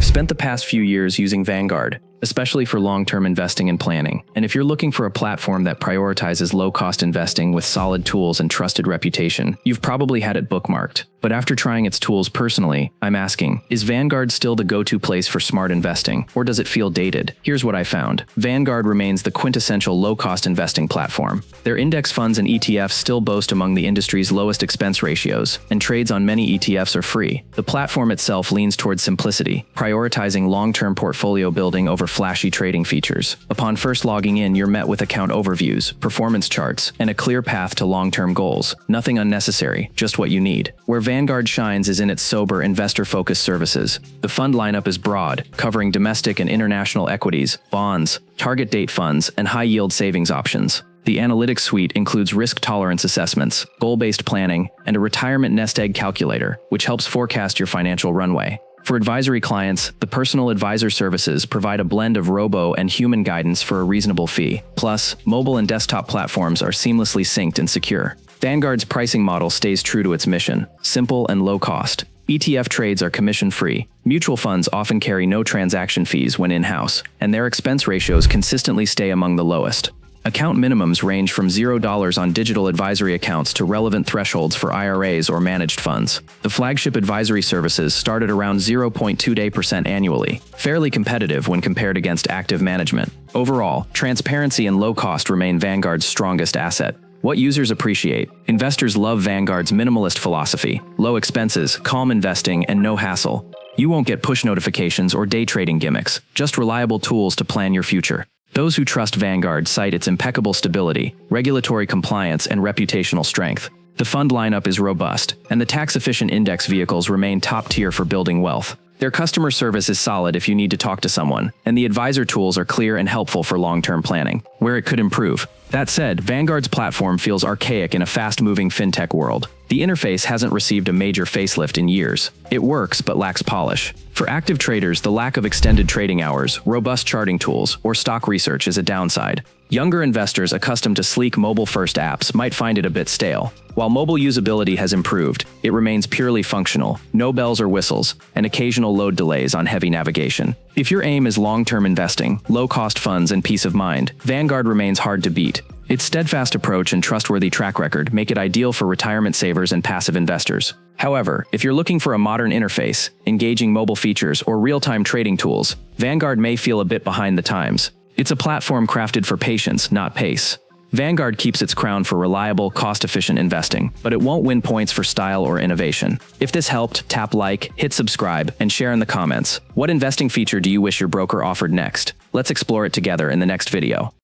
I've spent the past few years using Vanguard, especially for long-term investing and planning. And if you're looking for a platform that prioritizes low-cost investing with solid tools and trusted reputation, you've probably had it bookmarked. But after trying its tools personally, I'm asking, is Vanguard still the go-to place for smart investing, or does it feel dated? Here's what I found. Vanguard remains the quintessential low-cost investing platform. Their index funds and ETFs still boast among the industry's lowest expense ratios, and trades on many ETFs are free. The platform itself leans towards simplicity, prioritizing long-term portfolio building over flashy trading features. Upon first logging in, you're met with account overviews, performance charts, and a clear path to long-term goals. Nothing unnecessary, just what you need. Where Vanguard shines is in its sober, investor-focused services. The fund lineup is broad, covering domestic and international equities, bonds, target date funds, and high-yield savings options. The analytics suite includes risk tolerance assessments, goal-based planning, and a retirement nest egg calculator, which helps forecast your financial runway. For advisory clients, the personal advisor services provide a blend of robo and human guidance for a reasonable fee. Plus, mobile and desktop platforms are seamlessly synced and secure. Vanguard's pricing model stays true to its mission: simple and low cost. ETF trades are commission-free. Mutual funds often carry no transaction fees when in-house, and their expense ratios consistently stay among the lowest. Account minimums range from $0 on digital advisory accounts to relevant thresholds for IRAs or managed funds. The flagship advisory services start at around 0.2% annually, fairly competitive when compared against active management. Overall, transparency and low cost remain Vanguard's strongest asset. What users appreciate: investors love Vanguard's minimalist philosophy, low expenses, calm investing, and no hassle. You won't get push notifications or day trading gimmicks, just reliable tools to plan your future. Those who trust Vanguard cite its impeccable stability, regulatory compliance, and reputational strength. The fund lineup is robust, and the tax-efficient index vehicles remain top tier for building wealth. Their customer service is solid if you need to talk to someone, and the advisor tools are clear and helpful for long-term planning, where it could improve. That said, Vanguard's platform feels archaic in a fast-moving fintech world. The interface hasn't received a major facelift in years. It works but lacks polish. For active traders, the lack of extended trading hours, robust charting tools, or stock research is a downside. Younger investors accustomed to sleek mobile-first apps might find it a bit stale. While mobile usability has improved, it remains purely functional, no bells or whistles, and occasional load delays on heavy navigation. If your aim is long-term investing, low-cost funds, and peace of mind, Vanguard remains hard to beat. Its steadfast approach and trustworthy track record make it ideal for retirement savers and passive investors. However, if you're looking for a modern interface, engaging mobile features, or real-time trading tools, Vanguard may feel a bit behind the times. It's a platform crafted for patience, not pace. Vanguard keeps its crown for reliable, cost-efficient investing, but it won't win points for style or innovation. If this helped, tap like, hit subscribe, and share in the comments. What investing feature do you wish your broker offered next? Let's explore it together in the next video.